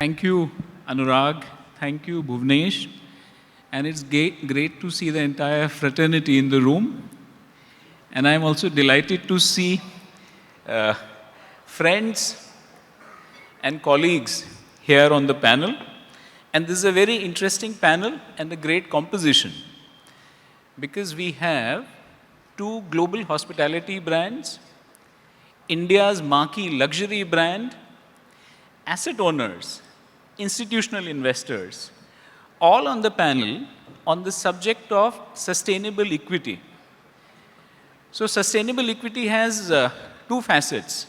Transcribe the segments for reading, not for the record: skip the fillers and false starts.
Thank you, Anurag. Thank you, Bhuvnesh. And it's great to see the entire fraternity in the room. And I'm also delighted to see friends and colleagues here on the panel. And this is a very interesting panel and a great composition because we have two global hospitality brands, India's marquee luxury brand, asset owners, institutional investors, all on the panel on the subject of sustainable equity. So sustainable equity has two facets.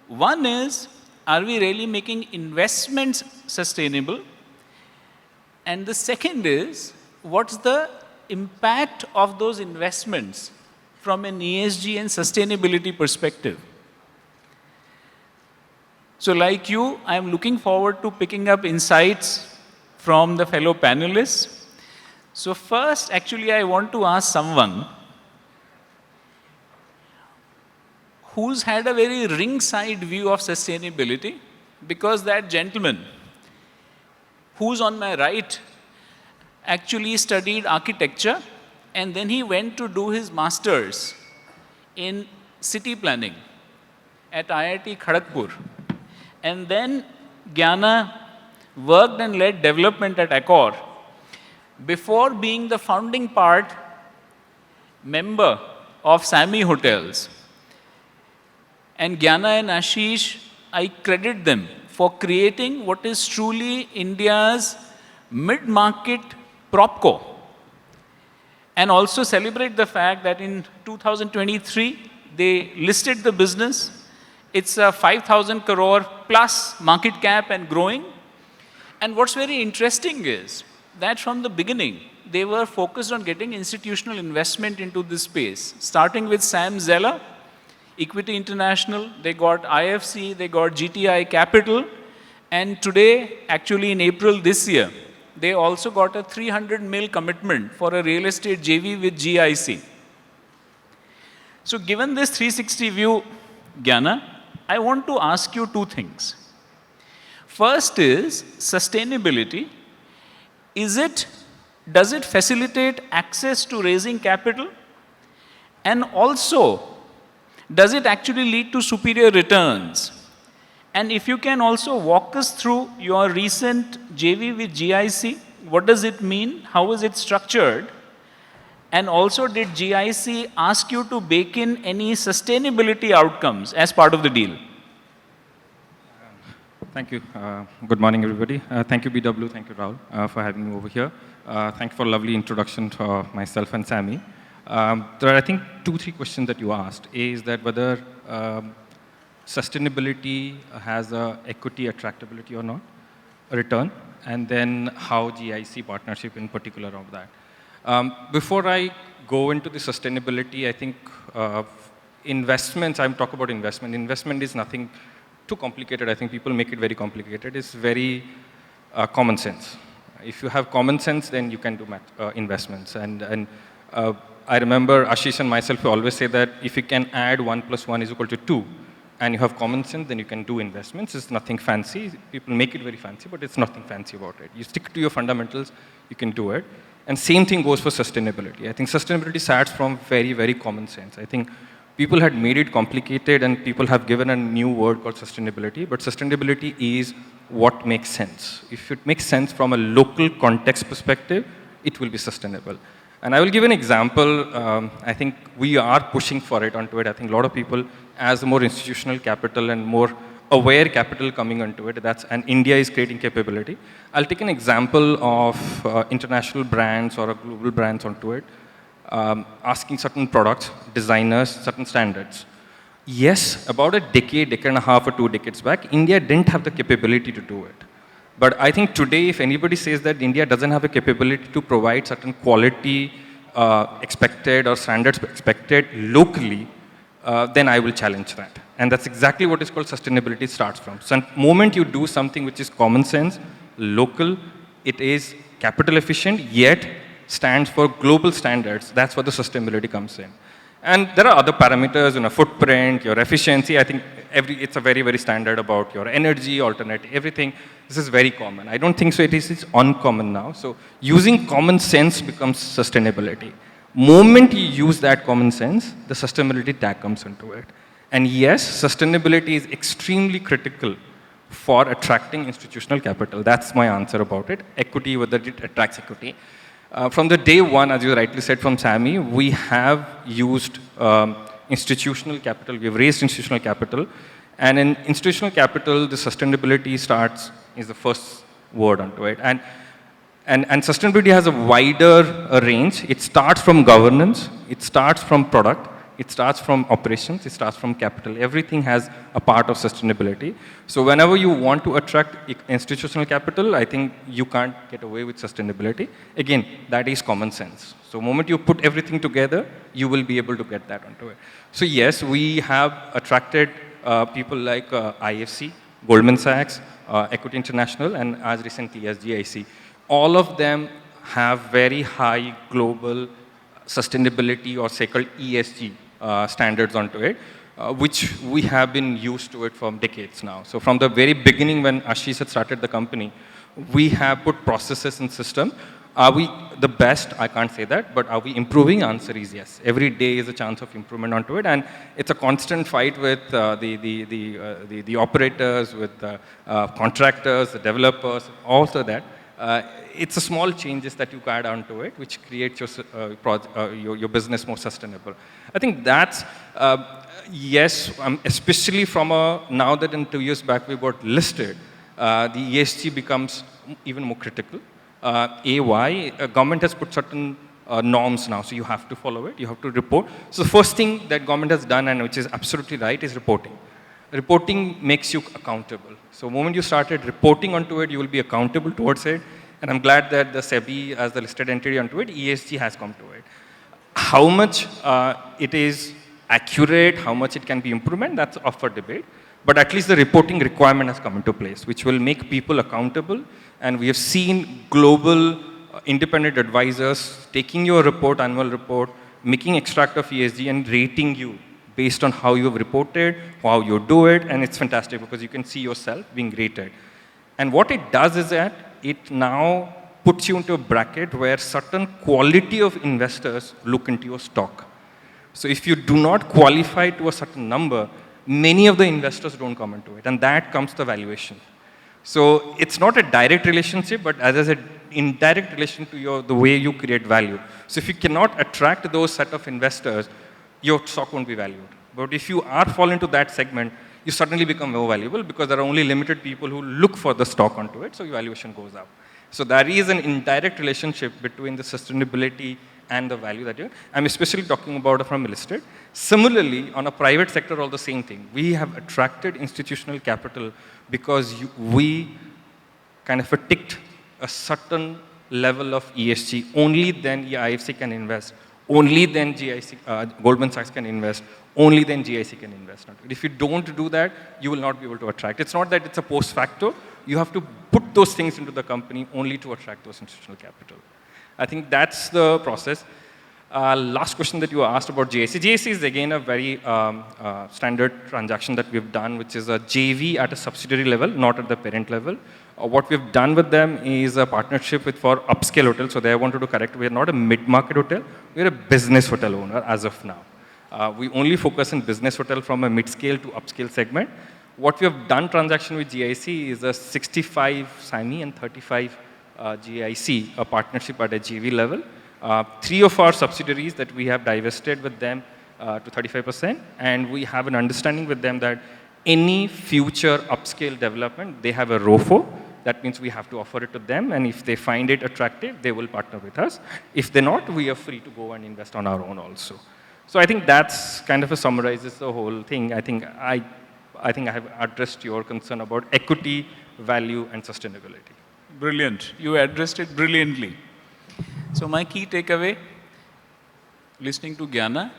One is, are we really making investments sustainable? And the second is, what's the impact of those investments from an ESG and sustainability perspective? So like you, I'm looking forward to picking up insights from the fellow panelists. So first, actually, I want to ask someone who's had a very ringside view of sustainability, because that gentleman who's on my right actually studied architecture and then he went to do his master's in city planning at IIT Kharagpur. And then Gyana worked and led development at Accor before being the founding part member of SAMHI hotels. And Gyana and Ashish, I credit them for creating what is truly India's mid-market propco. And also celebrate the fact that in 2023, they listed the business. It's a 5,000 crore plus market cap and growing. And what's very interesting is that from the beginning, they were focused on getting institutional investment into this space, starting with Sam Zeller, Equity International, they got IFC, they got GTI Capital, and today, actually in April this year, they also got a 300 mil commitment for a real estate JV with GIC. So given this 360 view, Gyana, I want to ask you two things. First is sustainability. Does it facilitate access to raising capital? And also, does it actually lead to superior returns? And if you can also walk us through your recent JV with GIC, what does it mean? How is it structured? And also, did GIC ask you to bake in any sustainability outcomes as part of the deal? Thank you. Good morning, everybody. Thank you, BW. Thank you, Rahul, for having me over here. Thank you for a lovely introduction to myself and Sammy. There are, I think, 2-3 questions that you asked. A is that whether sustainability has a equity attractability or not, a return, and then how GIC partnership in particular of that. Before I go into the sustainability, I think investments, I'm talking about investment. Investment is nothing too complicated. I think people make it very complicated. It's very common sense. If you have common sense, then you can do investments. And I remember Ashish and myself we always say that if you can add 1 + 1 = 2, and you have common sense, then you can do investments. It's nothing fancy. People make it very fancy, but it's nothing fancy about it. You stick to your fundamentals, you can do it. And same thing goes for sustainability. I think sustainability starts from very, very common sense. I think people had made it complicated and people have given a new word called sustainability, but sustainability is what makes sense. If it makes sense from a local context perspective, it will be sustainable. And I will give an example. I think we are pushing for it onto it. I think a lot of people, as more institutional capital and more aware capital coming onto it, and India is creating capability. I'll take an example of international brands or global brands onto it, asking certain products, designers, certain standards. Yes, about a decade and a half or 2 decades back, India didn't have the capability to do it. But I think today, if anybody says that India doesn't have a capability to provide certain quality expected or standards expected locally, then I will challenge that. And that's exactly what is called sustainability starts from. So the moment you do something which is common sense, local, it is capital efficient, yet stands for global standards, that's where the sustainability comes in. And there are other parameters, footprint, your efficiency. I think it's a very, very standard about your energy, alternate, everything. This is very common. I don't think so it's uncommon now. So using common sense becomes sustainability. Moment you use that common sense, the sustainability tag comes into it. And yes, sustainability is extremely critical for attracting institutional capital. That's my answer about it. Equity, whether it attracts equity. From the day one, as you rightly said from SAMHI, we have used institutional capital. We've raised institutional capital. And in institutional capital, the sustainability is the first word onto it. And sustainability has a wider range. It starts from governance. It starts from product. It starts from operations. It starts from capital. Everything has a part of sustainability. So whenever you want to attract institutional capital, I think you can't get away with sustainability. Again, that is common sense. So the moment you put everything together, you will be able to get that onto it. So yes, we have attracted people like IFC, Goldman Sachs, Equity International, and as recently as GIC. All of them have very high global sustainability, or say called ESG standards onto it, which we have been used to it for decades now. So from the very beginning when Ashish had started the company, we have put processes and system. Are we the best? I can't say that, but are we improving? Answer is yes. Every day is a chance of improvement onto it, and it's a constant fight with the operators, with the contractors, the developers, also that. It's a small changes that you add onto it, which creates your business more sustainable. I think that's, yes, especially from now that in 2 years back we got listed, the ESG becomes even more critical. Government has put certain norms now, so you have to follow it, you have to report. So the first thing that government has done, and which is absolutely right, is reporting. Reporting makes you accountable. So the moment you started reporting onto it, you will be accountable towards it. And I'm glad that the SEBI, as the listed entity onto it, ESG has come to it. How much it is accurate, how much it can be improved, that's up for debate. But at least the reporting requirement has come into place, which will make people accountable. And we have seen global independent advisors taking your report, annual report, making extract of ESG and rating you based on how you have reported, how you do it, and it's fantastic because you can see yourself being rated. And what it does is that it now puts you into a bracket where certain quality of investors look into your stock. So if you do not qualify to a certain number, many of the investors don't come into it, and that comes the valuation. So it's not a direct relationship, but as I said, indirect relation to the way you create value. So if you cannot attract those set of investors, your stock won't be valued. But if you are fall into that segment, you suddenly become more valuable because there are only limited people who look for the stock onto it, so your valuation goes up. So there is an indirect relationship between the sustainability and the value that I'm especially talking about from listed. Similarly, on a private sector, all the same thing. We have attracted institutional capital because we kind of ticked a certain level of ESG. Only then IFC can invest. Only then Goldman Sachs can invest. Only then GIC can invest. If you don't do that, you will not be able to attract. It's not that it's a post facto. You have to put those things into the company only to attract those institutional capital. I think that's the process. Last question that you asked about GIC. GIC is again a very standard transaction that we've done, which is a JV at a subsidiary level, not at the parent level. What we've done with them is a partnership for upscale hotels. So they wanted to correct, we're not a mid-market hotel, we're a business hotel owner as of now. We only focus on business hotel from a mid-scale to upscale segment. What we have done transaction with GIC is a 65 SAMHI and 35 GIC, a partnership at a JV level. 3 of our subsidiaries that we have divested with them to 35%, and we have an understanding with them that any future upscale development, they have a ROFO. That means we have to offer it to them, and if they find it attractive, they will partner with us. If they're not, we are free to go and invest on our own also. So I think that's kind of summarizes the whole thing. I think I have addressed your concern about equity, value, and sustainability. Brilliant. You addressed it brilliantly. So my key takeaway, listening to Gyana,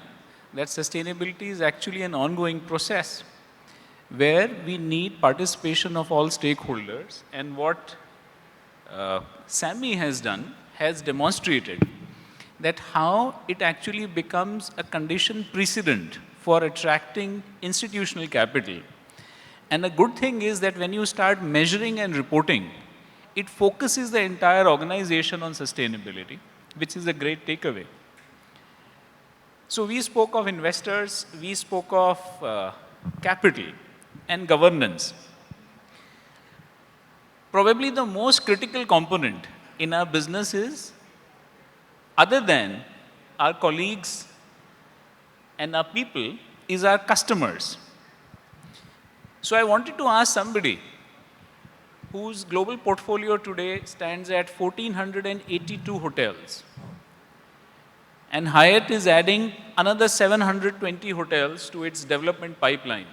that sustainability is actually an ongoing process where we need participation of all stakeholders, and what SAMHI has done has demonstrated that how it actually becomes a condition precedent for attracting institutional capital And the good thing is that when you start measuring and reporting, it focuses the entire organization on sustainability, which is a great takeaway. So we spoke of investors, we spoke of capital and governance. Probably the most critical component in our business is, other than our colleagues and our people, is our customers. So I wanted to ask somebody whose global portfolio today stands at 1,482 hotels. And Hyatt is adding another 720 hotels to its development pipeline.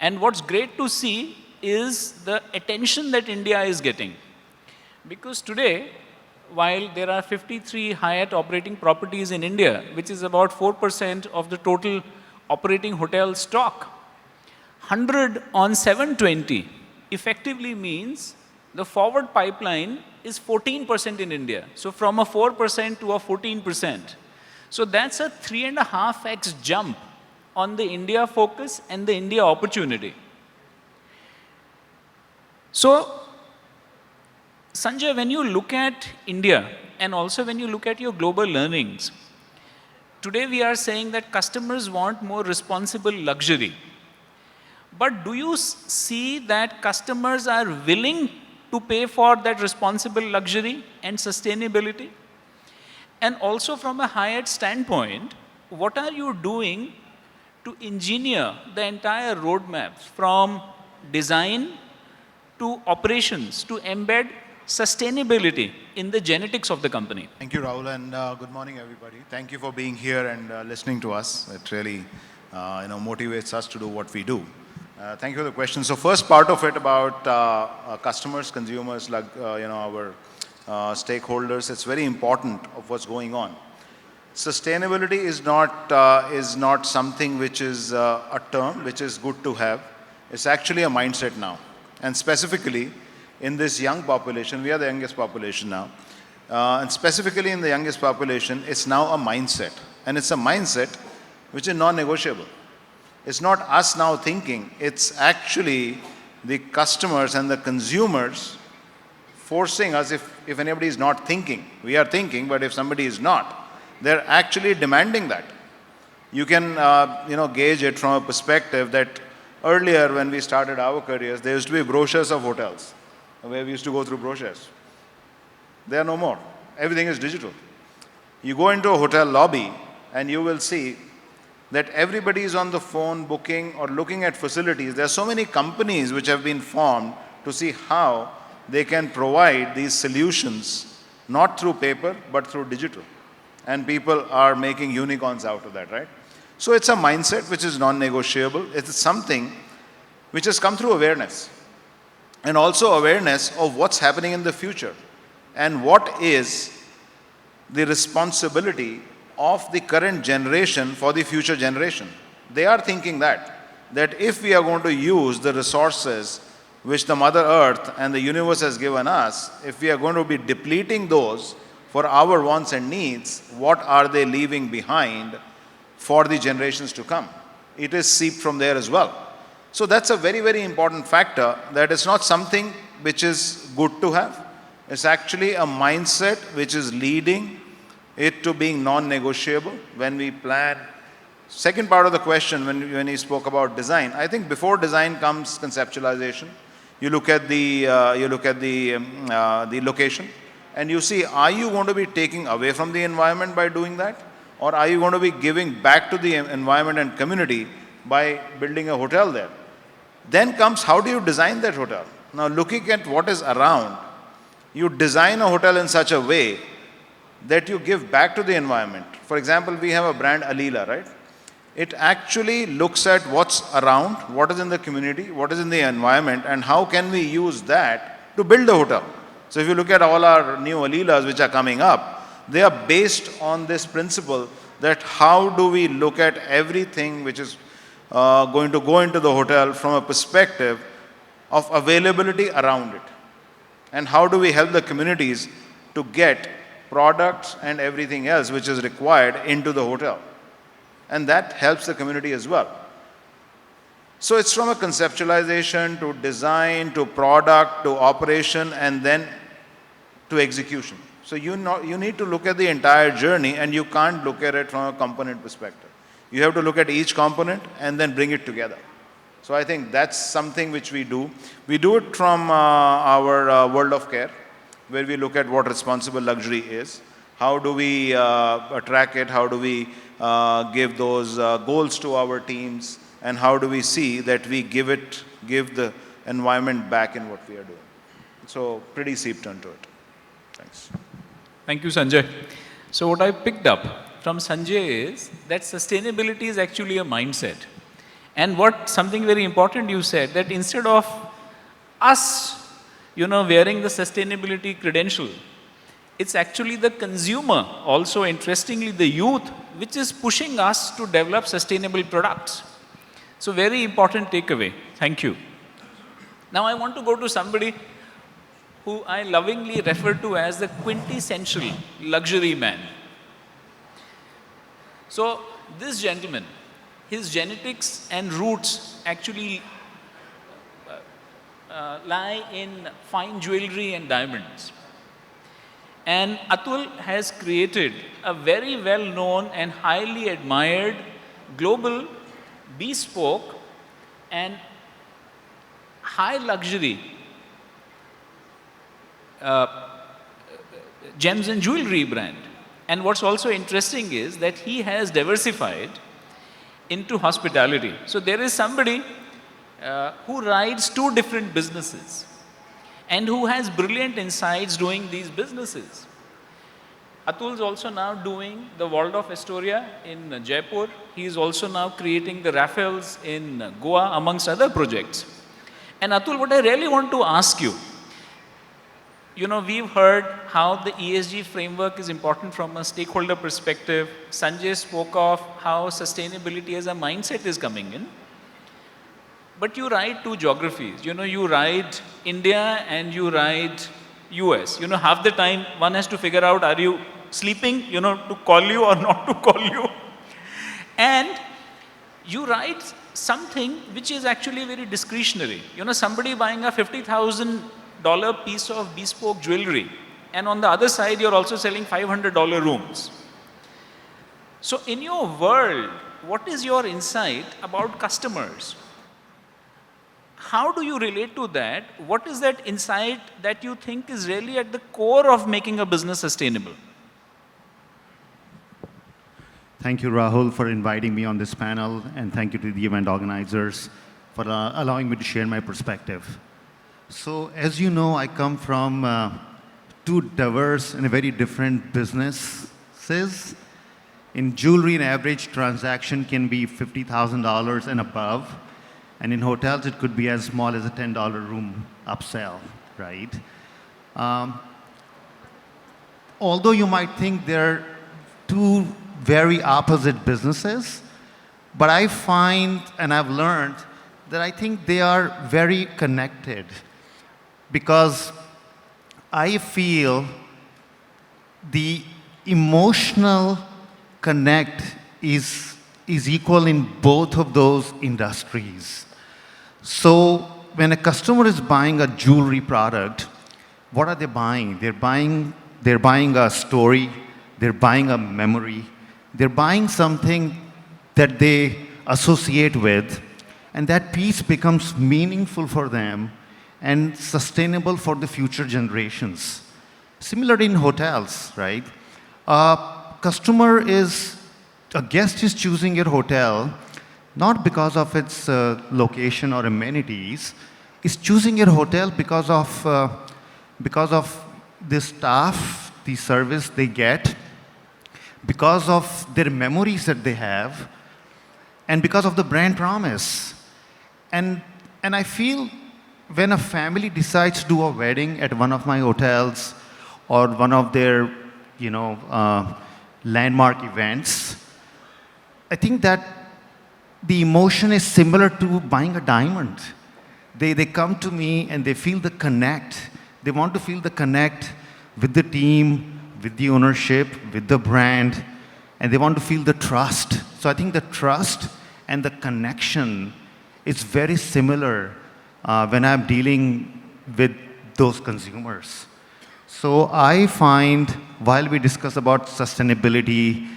And what's great to see is the attention that India is getting. Because today, while there are 53 Hyatt operating properties in India, which is about 4% of the total operating hotel stock, 100 on 720 effectively means the forward pipeline is 14% in India. So from a 4% to a 14%. So that's a 3.5x jump on the India focus and the India opportunity. So, Sunjae, when you look at India and also when you look at your global learnings, today we are saying that customers want more responsible luxury. But do you see that customers are willing to pay for that responsible luxury and sustainability? And also from a Hyatt standpoint, what are you doing to engineer the entire roadmap from design to operations to embed sustainability in the genetics of the company? Thank you, Rahul, and good morning, everybody. Thank you for being here and listening to us. It really motivates us to do what we do. Thank you for the question. So first part of it about customers, consumers, like our stakeholders, it's very important of what's going on. Sustainability is not something which is a term which is good to have. It's actually a mindset now. And specifically in this young population, we are the youngest population now, and specifically in the youngest population, it's now a mindset. And it's a mindset which is non-negotiable. It's not us now thinking, it's actually the customers and the consumers forcing us. If anybody is not thinking, we are thinking, but if somebody is not, they're actually demanding that. You can gauge it from a perspective that earlier when we started our careers, there used to be brochures of hotels, where we used to go through brochures. There are no more. Everything is digital. You go into a hotel lobby and you will see that everybody is on the phone booking or looking at facilities. There are so many companies which have been formed to see how they can provide these solutions, not through paper, but through digital. And people are making unicorns out of that, right? So it's a mindset which is non-negotiable. It's something which has come through awareness. And also awareness of what's happening in the future. And what is the responsibility of the current generation for the future generation. They are thinking that if we are going to use the resources which the Mother Earth and the universe has given us, if we are going to be depleting those for our wants and needs, what are they leaving behind for the generations to come? It is seeped from there as well. So that's a very, very important factor, that it's not something which is good to have. It's actually a mindset which is leading it to being non-negotiable when we plan. Second part of the question, when he spoke about design, I think before design comes conceptualization. You look at the location, and you see, are you going to be taking away from the environment by doing that, or are you going to be giving back to the environment and community by building a hotel there? Then comes, how do you design that hotel? Now, looking at what is around, you design a hotel in such a way that you give back to the environment. For example, we have a brand Alila, right? It actually looks at what's around, what is in the community, what is in the environment, and how can we use that to build the hotel. So if you look at all our new Alilas which are coming up, they are based on this principle that how do we look at everything which is going to go into the hotel from a perspective of availability around it. And how do we help the communities to get products and everything else which is required into the hotel. And that helps the community as well. So it's from a conceptualization to design to product to operation and then to execution. So you need to look at the entire journey, and you can't look at it from a component perspective. You have to look at each component and then bring it together. So I think that's something which we do. We do it from our world of care, where we look at what responsible luxury is. How do we track it? How do we give those goals to our teams? And how do we see that we give the environment back in what we are doing? So pretty seeped into it. Thanks. Thank you, Sunjae. So what I picked up from Sunjae is that sustainability is actually a mindset. And something very important you said, that instead of us, wearing the sustainability credential, it's actually the consumer, also interestingly the youth, which is pushing us to develop sustainable products. So very important takeaway. Thank you. Now I want to go to somebody who I lovingly refer to as the quintessential luxury man. So this gentleman, his genetics and roots actually lie in fine jewelry and diamonds. And Atul has created a very well-known and highly admired global bespoke and high luxury gems and jewelry brand. And what's also interesting is that he has diversified into hospitality. So there is somebody who rides two different businesses and who has brilliant insights doing these businesses. Atul is also now doing the Waldorf Astoria in Jaipur. He is also now creating the Raffles in Goa, amongst other projects. And Atul, what I really want to ask you, we've heard how the ESG framework is important from a stakeholder perspective. Sunjae spoke of how sustainability as a mindset is coming in. But you ride two geographies. You ride India and you ride US. Half the time one has to figure out, are you sleeping, to call you or not to call you. And you ride something which is actually very discretionary. Somebody buying a $50,000 piece of bespoke jewelry, and on the other side you're also selling $500 rooms. So in your world, what is your insight about customers? How do you relate to that? What is that insight that you think is really at the core of making a business sustainable? Thank you, Rahul, for inviting me on this panel, and thank you to the event organizers for allowing me to share my perspective. So, as you know, I come from two diverse and very different businesses. In jewelry, an average transaction can be $50,000 and above. And in hotels, it could be as small as a $10 room upsell, right? Although you might think they're two very opposite businesses, but I find, and I've learned, that I think they are very connected, because I feel the emotional connect is equal in both of those industries. So when a customer is buying a jewelry product, what are they buying? They're buying a story, they're buying a memory, they're buying something that they associate with, and that piece becomes meaningful for them and sustainable for the future generations. Similarly in hotels, right? A guest is choosing your hotel not because of its location or amenities. Is choosing your hotel because of the staff, the service they get, because of their memories that they have, and because of the brand promise. And I feel when a family decides to do a wedding at one of my hotels or one of their, landmark events, I think that the emotion is similar to buying a diamond. They come to me and they feel the connect. They want to feel the connect with the team, with the ownership, with the brand, and they want to feel the trust. So I think the trust and the connection it's very similar when I'm dealing with those consumers. So I find while we discuss about sustainability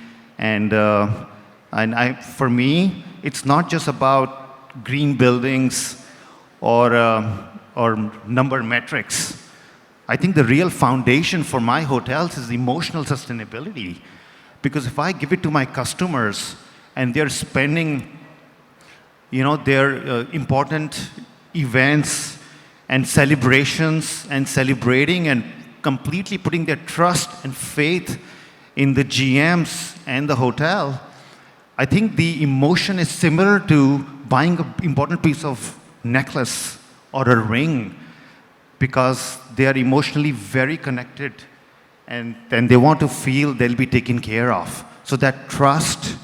for me, it's not just about green buildings or number metrics. I think the real foundation for my hotels is emotional sustainability. Because if I give it to my customers and they're spending, their important events and celebrations and celebrating and completely putting their trust and faith in the GMs and the hotel, I think the emotion is similar to buying an important piece of necklace or a ring, because they are emotionally very connected and they want to feel they'll be taken care of. So that trust,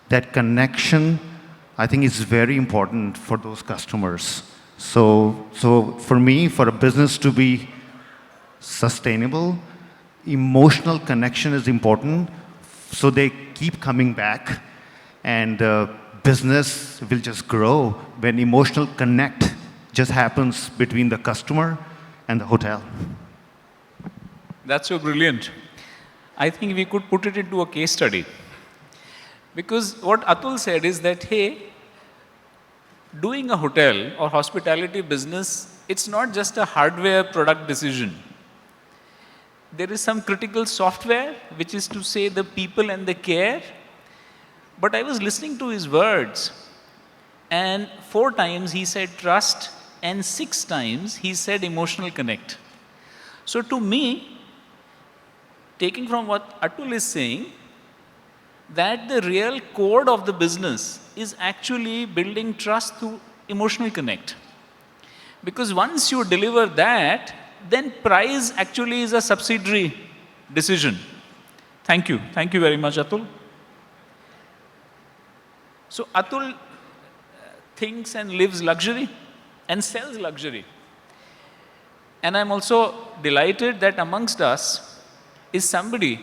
that connection, I think is very important for those customers. So for me, for a business to be sustainable, emotional connection is important, so they keep coming back, and business will just grow when emotional connect just happens between the customer and the hotel. That's so brilliant. I think we could put it into a case study. Because what Atul said is that, hey, doing a hotel or hospitality business, it's not just a hardware product decision. There is some critical software, which is to say the people and the care. But I was listening to his words, and 4 times he said trust, and 6 times he said emotional connect. So to me, taking from what Atul is saying, that the real core of the business is actually building trust through emotional connect. Because once you deliver that, then price actually is a subsidiary decision. Thank you. Thank you very much, Atul. So Atul thinks and lives luxury and sells luxury. And I'm also delighted that amongst us is somebody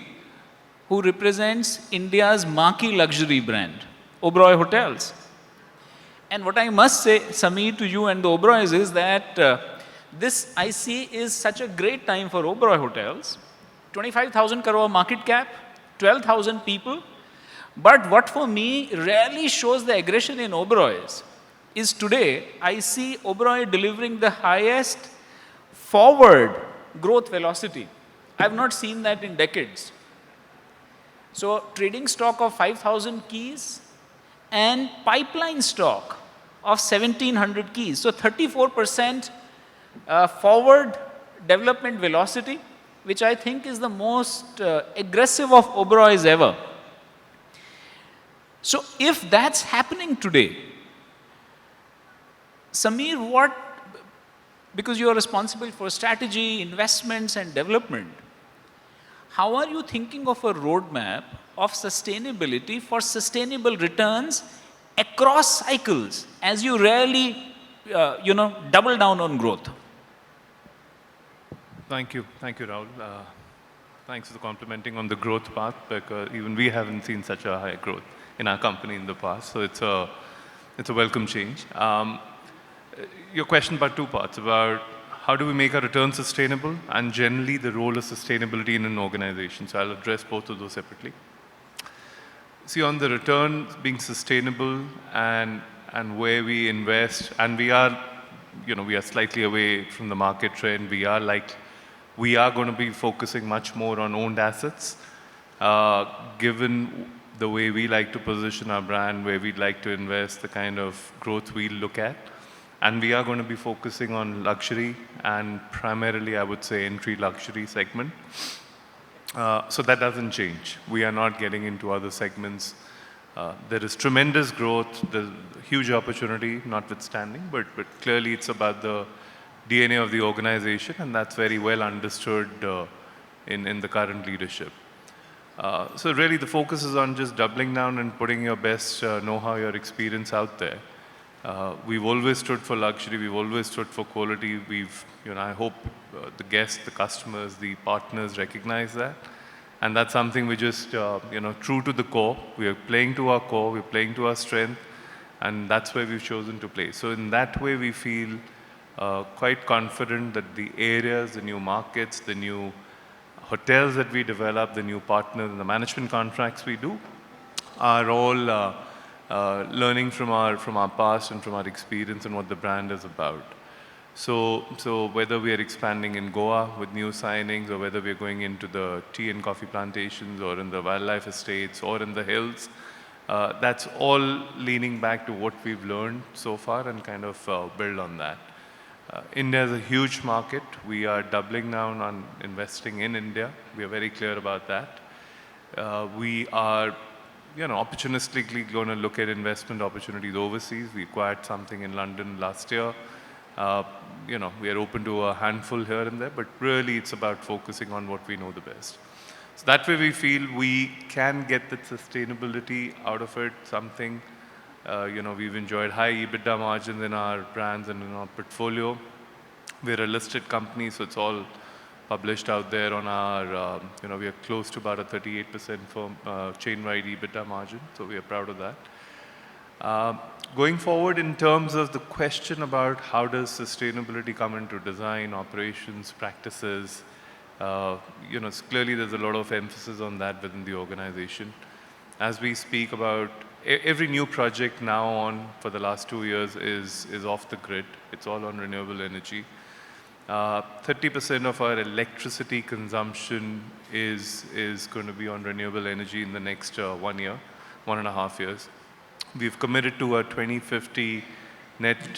who represents India's marquee luxury brand, Oberoi Hotels. And what I must say, Samir, to you and the Oberois is that this I see is such a great time for Oberoi Hotels. 25,000 crore market cap, 12,000 people. But what for me really shows the aggression in Oberois is today I see Oberoi delivering the highest forward growth velocity. I have not seen that in decades. So trading stock of 5,000 keys and pipeline stock of 1,700 keys. So 34% forward development velocity, which I think is the most aggressive of Oberoi's ever. So if that's happening today, Samir, because you are responsible for strategy, investments and development, how are you thinking of a roadmap of sustainability for sustainable returns across cycles as you really, double down on growth? Thank you, Rahul. Thanks for the complimenting on the growth path, because even we haven't seen such a high growth in our company in the past, so it's a welcome change. Your question about 2 parts, about how do we make our returns sustainable, and generally the role of sustainability in an organization. So I'll address both of those separately. See, on the return being sustainable and where we invest, and we are slightly away from the market trend. We are going to be focusing much more on owned assets, given the way we like to position our brand, where we'd like to invest, the kind of growth we look at. And we are going to be focusing on luxury, and primarily, I would say, entry luxury segment. So that doesn't change. We are not getting into other segments. There is tremendous growth, there's huge opportunity notwithstanding, but clearly it's about the DNA of the organization, and that's very well understood in the current leadership. So really the focus is on just doubling down and putting your best know-how, your experience out there. We've always stood for luxury, we've always stood for quality. I hope the guests, the customers, the partners recognize that. And that's something we just, true to the core. We are playing to our core, we're playing to our strength, And that's where we've chosen to play. So in that way, we feel quite confident that the areas, the new markets, the new hotels that we develop, the new partners, and the management contracts we do are all learning from our past and from our experience and what the brand is about. So whether we are expanding in Goa with new signings, or whether we are going into the tea and coffee plantations, or in the wildlife estates, or in the hills, that's all leaning back to what we've learned so far and kind of build on that. India is a huge market. We are doubling down on investing in India. We are very clear about that. We are, opportunistically going to look at investment opportunities overseas. We acquired something in London last year. We are open to a handful here and there, but really it's about focusing on what we know the best. So that way we feel we can get the sustainability out of it, something, we've enjoyed high EBITDA margins in our brands and in our portfolio. We're a listed company, so it's all published out there on our, we are close to about a 38% firm, chain-wide EBITDA margin, so we are proud of that. Going forward, in terms of the question about how does sustainability come into design, operations, practices, clearly there's a lot of emphasis on that within the organization. As we speak about every new project now on for the last 2 years is off the grid. It's all on renewable energy. 30% of our electricity consumption is going to be on renewable energy in the next 1 year, 1.5 years. We've committed to a 2050 net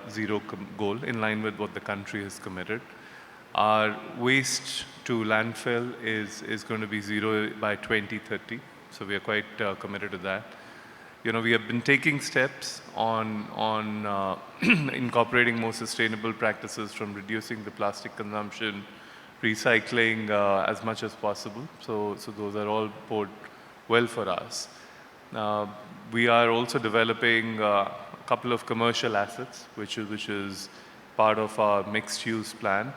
zero goal in line with what the country has committed. Our waste to landfill is going to be zero by 2030, so we are quite committed to that. We have been taking steps on incorporating more sustainable practices, from reducing the plastic consumption, recycling as much as possible. So those are all bode well for us. We are also developing a couple of commercial assets, which is part of our mixed-use plan.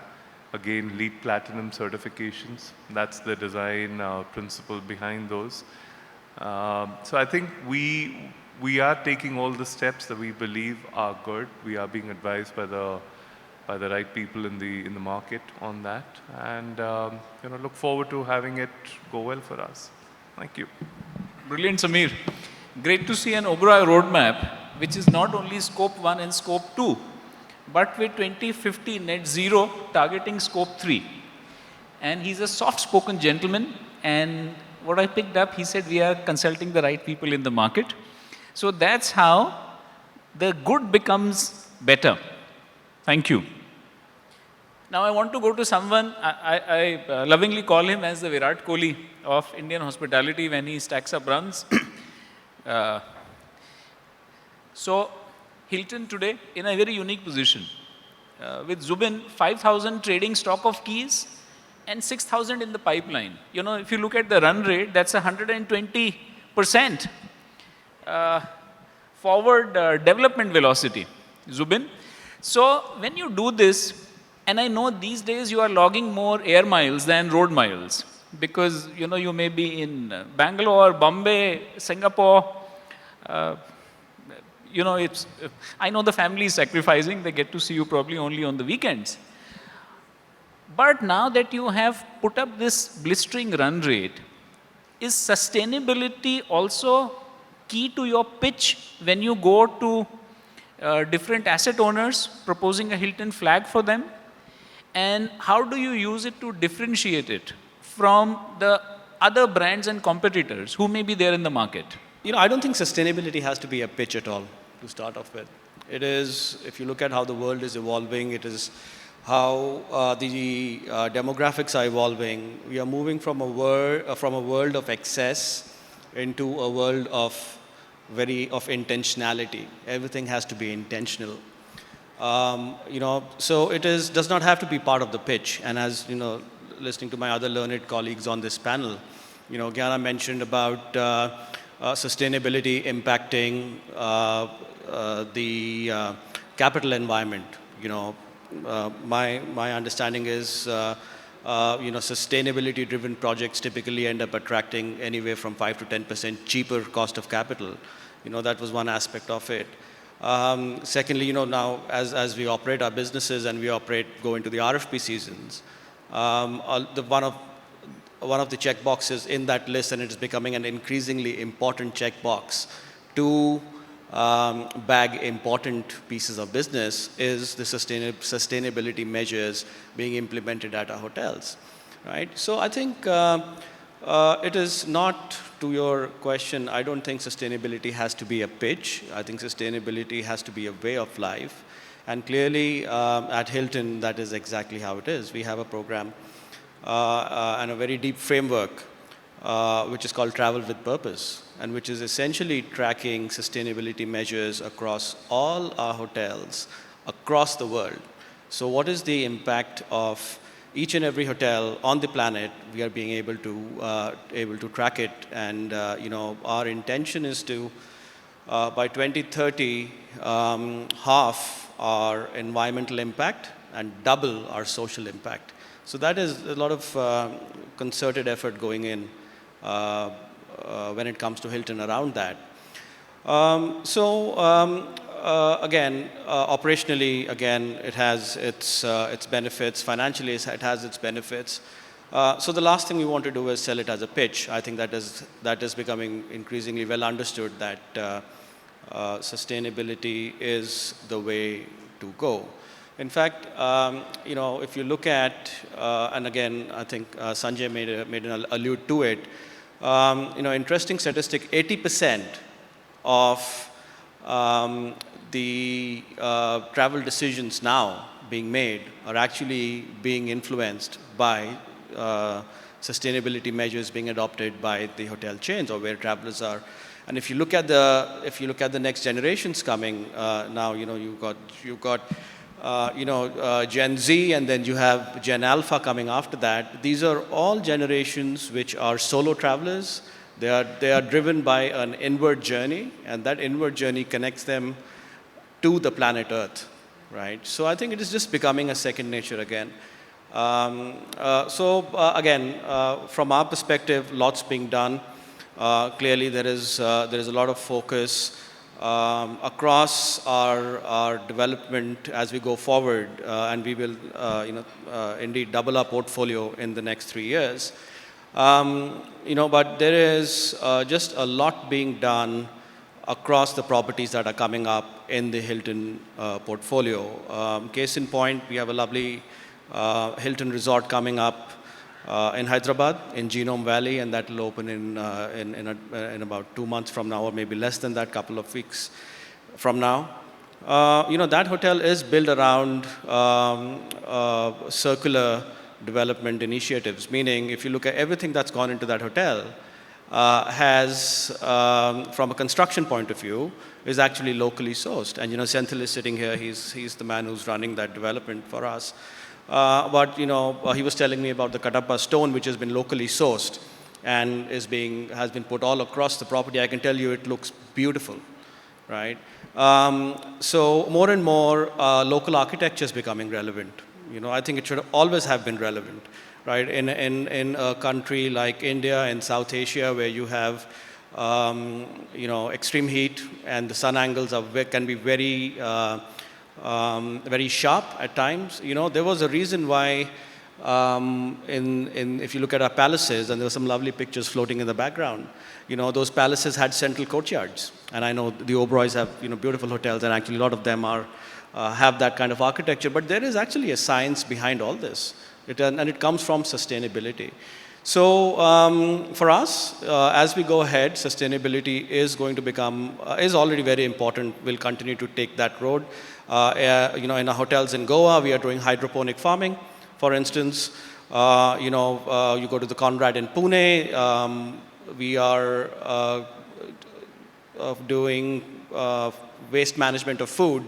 Again, LEED Platinum certifications. That's the design principle behind those. So I think we are taking all the steps that we believe are good. We are being advised by the right people in the market on that, and look forward to having it go well for us. Thank you. Brilliant, Samir. Great to see an Oberoi roadmap, which is not only scope 1 and scope 2, but with 2050 net zero targeting scope 3. And he's a soft-spoken gentleman, and what I picked up, he said we are consulting the right people in the market. So that's how the good becomes better. Thank you. Now I want to go to someone, I lovingly call him as the Virat Kohli of Indian hospitality when he stacks up runs. So Hilton today in a very unique position. With Zubin, 5,000 trading stock of keys and 6,000 in the pipeline. If you look at the run rate, that's 120% forward development velocity, Zubin. So when you do this, and I know these days you are logging more air miles than road miles, because you may be in Bangalore, Bombay, Singapore. I know the family is sacrificing. They get to see you probably only on the weekends. But now that you have put up this blistering run rate, is sustainability also key to your pitch when you go to different asset owners proposing a Hilton flag for them? And how do you use it to differentiate it from the other brands and competitors who may be there in the market? I don't think sustainability has to be a pitch at all to start off with. It is, if you look at how the world is evolving, it is how the demographics are evolving. We are moving from a world of excess into a world of intentionality. Everything has to be intentional. So it does not have to be part of the pitch. And as listening to my other learned colleagues on this panel, Gyana mentioned about sustainability impacting the capital environment. My understanding is sustainability-driven projects typically end up attracting anywhere from 5 to 10% cheaper cost of capital. That was one aspect of it. Secondly, now as we operate our businesses and we go into the RFP seasons, one of the check boxes in that list, and it is becoming an increasingly important checkbox to bag important pieces of business, is the sustainability measures being implemented at our hotels, right? So I think it is not, to your question, I don't think sustainability has to be a pitch. I think sustainability has to be a way of life. And clearly at Hilton, that is exactly how it is. We have a program and a very deep framework which is called Travel with Purpose, and which is essentially tracking sustainability measures across all our hotels across the world. So what is the impact of each and every hotel on the planet? We are being able to track it, and our intention is to by 2030 half our environmental impact and double our social impact. So that is a lot of concerted effort going in when it comes to Hilton around that. Again, operationally, again, it has its benefits. Financially, it has its benefits. So the last thing we want to do is sell it as a pitch. I think that is becoming increasingly well understood, that sustainability is the way to go. In fact, if you look at, and again, I think Sunjae made an allude to it. Interesting statistic: 80% of the travel decisions now being made are actually being influenced by sustainability measures being adopted by the hotel chains or where travelers are. And if you look at the next generations coming now, you've got Gen Z, and then you have Gen Alpha coming after that. These are all generations which are solo travelers. They are driven by an inward journey, and that inward journey connects them to the planet Earth, right? So I think it is just becoming a second nature again. Again, from our perspective, lots being done. Clearly, there is a lot of focus across our development as we go forward, and we will, indeed double our portfolio in the next 3 years. But there is just a lot being done across the properties that are coming up in the Hilton portfolio. Case in point, we have a lovely Hilton resort coming up in Hyderabad, in Genome Valley, and that will open in about 2 months from now, or maybe less than that, couple of weeks from now. That hotel is built around circular development initiatives, meaning if you look at everything that's gone into that hotel, has, from a construction point of view, is actually locally sourced. And Senthil is sitting here. He's the man who's running that development for us. But he was telling me about the Kadapa stone, which has been locally sourced and has been put all across the property. I can tell you it looks beautiful, right? So more and more local architecture is becoming relevant. I think it should always have been relevant, right? In a country like India and South Asia, where you have extreme heat and the sun angles can be very very sharp at times. There was a reason why if you look at our palaces, and there were some lovely pictures floating in the background, those palaces had central courtyards. And I know the Oberois have beautiful hotels, and actually a lot of them have that kind of architecture. But there is actually a science behind all this, and it comes from sustainability. So for us, as we go ahead, sustainability is going to is already very important. We'll continue to take that road. In our hotels in Goa, we are doing hydroponic farming, for instance. You go to the Conrad in Pune, we are doing waste management of food,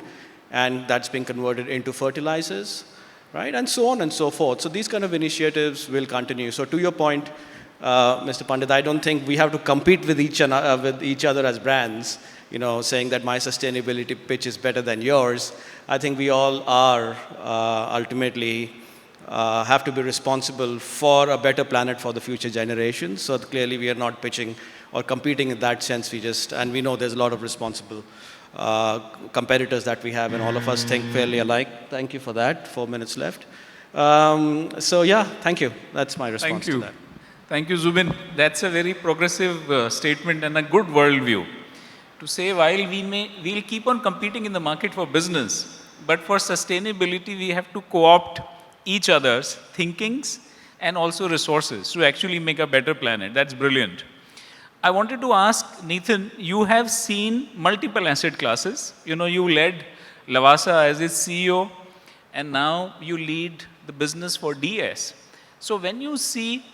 and that's being converted into fertilizers, right? And so on and so forth. So these kind of initiatives will continue. So to your point, Mr. Pandit, I don't think we have to compete with each other as brands, saying that my sustainability pitch is better than yours. I think we all are ultimately have to be responsible for a better planet for the future generations. So clearly we are not pitching or competing in that sense. And we know there's a lot of responsible competitors that we have, and all of us think fairly alike. Thank you for that. 4 minutes left. So yeah, thank you. That's my response to that. Thank you, Zubin. That's a very progressive statement and a good worldview. To say while we'll keep on competing in the market for business, but for sustainability, we have to co-opt each other's thinkings and also resources to actually make a better planet. That's brilliant. I wanted to ask Nathan, you have seen multiple asset classes. You know, you led Lavasa as its CEO, and now you lead the business for DS. So when you see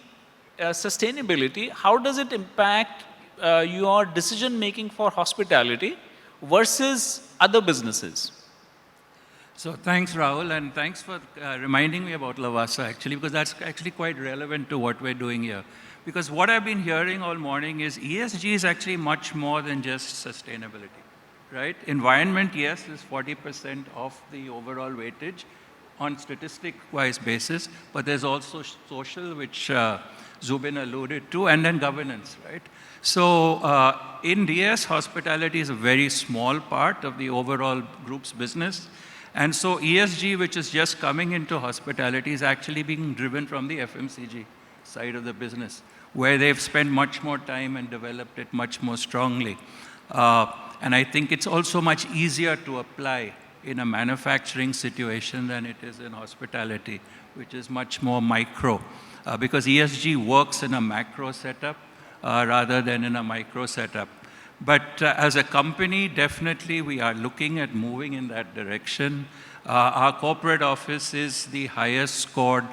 sustainability, how does it impact your decision making for hospitality versus other businesses? So thanks, Rahul, and thanks for reminding me about Lavasa, actually, because that's actually quite relevant to what we're doing here. Because what I've been hearing all morning is ESG is actually much more than just sustainability, right? Environment, yes, is 40% of the overall weightage on statistic-wise basis, but there's also social, which Zubin alluded to, and then governance, right? So in DS, hospitality is a very small part of the overall group's business. And so ESG, which is just coming into hospitality, is actually being driven from the FMCG side of the business, where they've spent much more time and developed it much more strongly. And I think it's also much easier to apply in a manufacturing situation than it is in hospitality, which is much more micro, because ESG works in a macro setup rather than in a micro setup. But as a company, definitely we are looking at moving in that direction. Our corporate office is the highest scored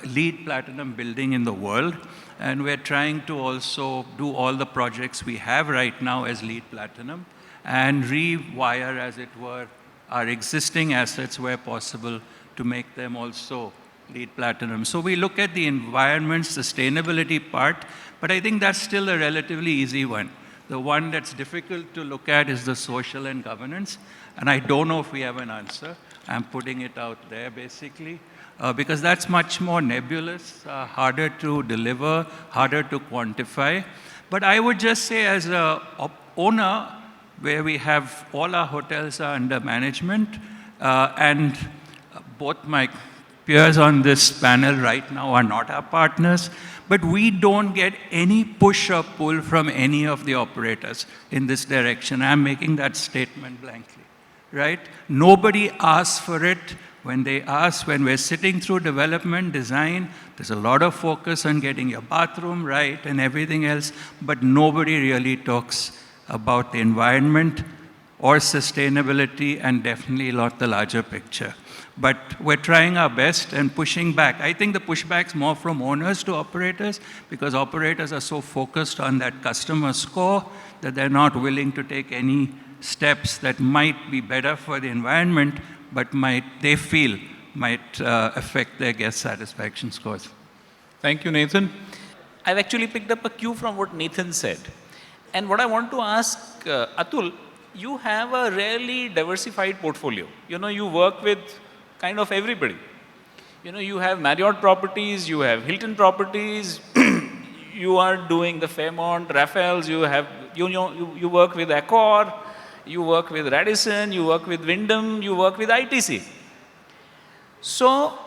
LEED Platinum building in the world, and we're trying to also do all the projects we have right now as LEED Platinum and rewire, as it were, our existing assets where possible to make them also LEED Platinum. So we look at the environment sustainability part, but I think that's still a relatively easy one. The one that's difficult to look at is the social and governance, and I don't know if we have an answer. I'm putting it out there, basically, because that's much more nebulous, harder to deliver, harder to quantify. But I would just say, as an owner, where we have all our hotels are under management, and both my peers on this panel right now are not our partners, but we don't get any push or pull from any of the operators in this direction. I'm making that statement blankly, right? Nobody asks for it. When they ask, when we're sitting through development, design, there's a lot of focus on getting your bathroom right and everything else, but nobody really talks about the environment or sustainability, and definitely not the larger picture. But we're trying our best and pushing back. I think the pushback's more from owners to operators, because operators are so focused on that customer score that they're not willing to take any steps that might be better for the environment, but they feel might affect their guest satisfaction scores. Thank you, Nathan. I've actually picked up a cue from what Nathan said. And what I want to ask Atul, you have a really diversified portfolio. You know, you work with kind of everybody. You know, you have Marriott properties, you have Hilton properties, you are doing the Fairmont, Raffles, you work with Accor, you work with Radisson, you work with Wyndham, you work with ITC. So,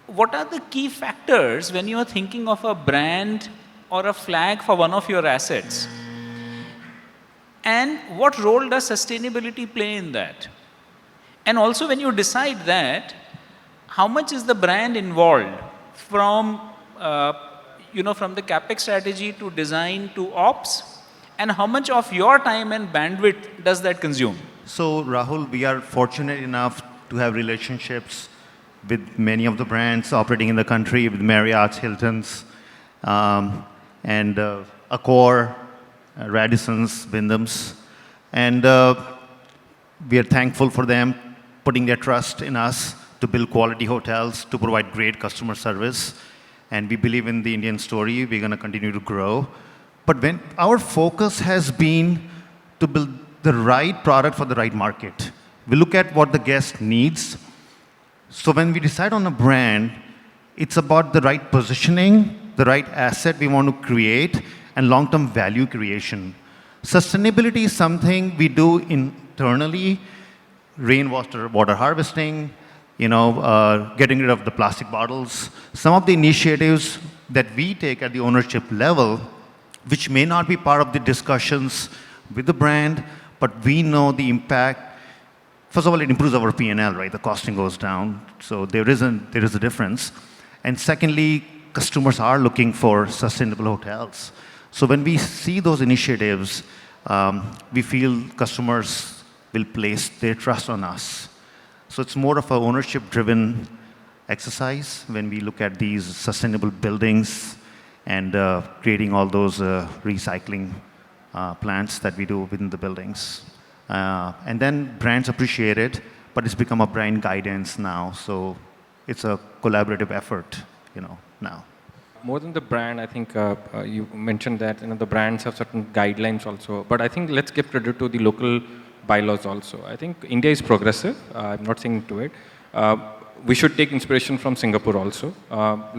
what are the key factors when you are thinking of a brand or a flag for one of your assets? And what role does sustainability play in that? And also, when you decide that, how much is the brand involved from, from the CapEx strategy to design to ops? And how much of your time and bandwidth does that consume? So, Rahul, we are fortunate enough to have relationships with many of the brands operating in the country, with Marriott's, Hilton's, and Accor, Radisson's, Wyndham's. And we are thankful for them putting their trust in us to build quality hotels, to provide great customer service. And we believe in the Indian story. We're going to continue to grow. But when our focus has been to build the right product for the right market, we look at what the guest needs. So when we decide on a brand, it's about the right positioning, the right asset we want to create, and long-term value creation. Sustainability is something we do internally, rainwater water harvesting, getting rid of the plastic bottles. Some of the initiatives that we take at the ownership level, which may not be part of the discussions with the brand, but we know the impact. First of all, it improves our P&L, right? The costing goes down, so there is a difference. And secondly, customers are looking for sustainable hotels. So when we see those initiatives, we feel customers will place their trust on us. So it's more of an ownership-driven exercise when we look at these sustainable buildings and creating all those recycling plants that we do within the buildings. And then brands appreciate it, but it's become a brand guidance now. So it's a collaborative effort, now. More than the brand, I think you mentioned that the brands have certain guidelines also. But I think let's give credit to the local bylaws also. I think India is progressive. I'm not saying to it. We should take inspiration from Singapore also.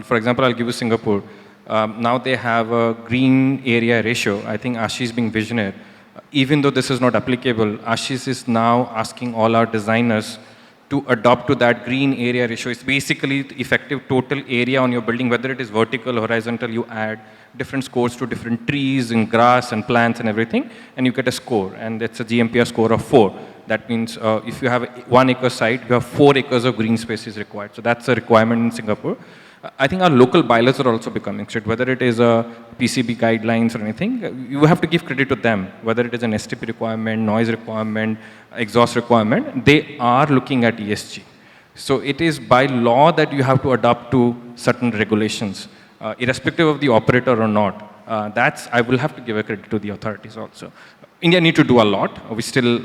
For example, I'll give you Singapore. Now they have a green area ratio. I think Ashish is being visionary. Even though this is not applicable, Ashish is now asking all our designers to adopt to that green area ratio. It's basically the effective total area on your building, whether it is vertical or horizontal, you add different scores to different trees and grass and plants and everything, and you get a score, and it's a GMPR score of 4. That means if you have 1 acre site, you have 4 acres of green space is required. So that's a requirement in Singapore. I think our local bylaws are also becoming strict, whether it is a PCB guidelines or anything, you have to give credit to them, whether it is an STP requirement, noise requirement, exhaust requirement, they are looking at ESG. So it is by law that you have to adapt to certain regulations, irrespective of the operator or not. I will have to give a credit to the authorities also. India need to do a lot. We're still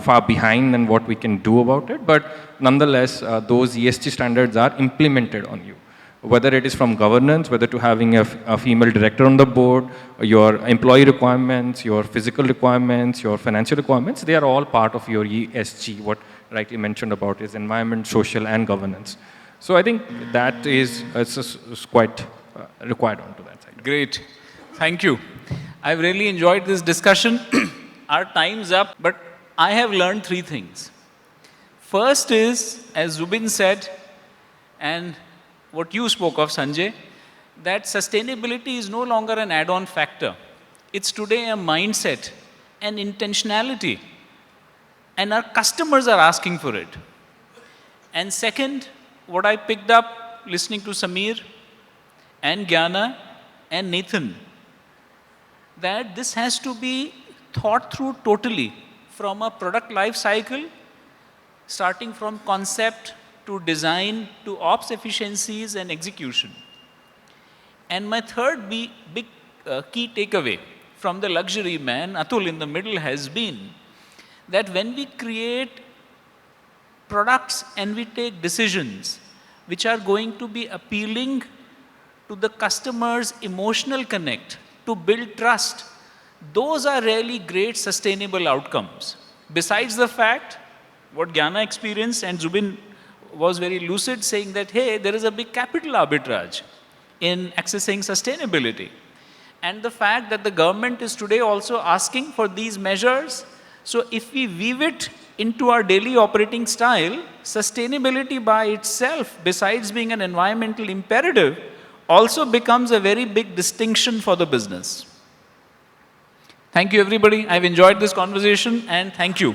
far behind than what we can do about it, but nonetheless, those ESG standards are implemented on you. Whether it is from governance, whether to having a female director on the board, your employee requirements, your physical requirements, your financial requirements, they are all part of your ESG, what rightly mentioned about is environment, social, and governance. So I think that is quite required onto that side. Great. Thank you. I've really enjoyed this discussion. Our time's up, but I have learned 3 things. First is, as Zubin said, and what you spoke of, Sunjae, that sustainability is no longer an add-on factor. It's today a mindset, an intentionality, and our customers are asking for it. And second, what I picked up listening to Samir and Gyana and Nathan, that this has to be thought through totally from a product life cycle, starting from concept to design, to ops efficiencies and execution. And my third big key takeaway from the luxury man, Atul in the middle, has been that when we create products and we take decisions which are going to be appealing to the customer's emotional connect, to build trust, those are really great sustainable outcomes. Besides the fact, what Gyana experienced, and Zubin was very lucid saying that, hey, there is a big capital arbitrage in accessing sustainability. And the fact that the government is today also asking for these measures. So if we weave it into our daily operating style, sustainability by itself, besides being an environmental imperative, also becomes a very big distinction for the business. Thank you, everybody. I've enjoyed this conversation, and thank you.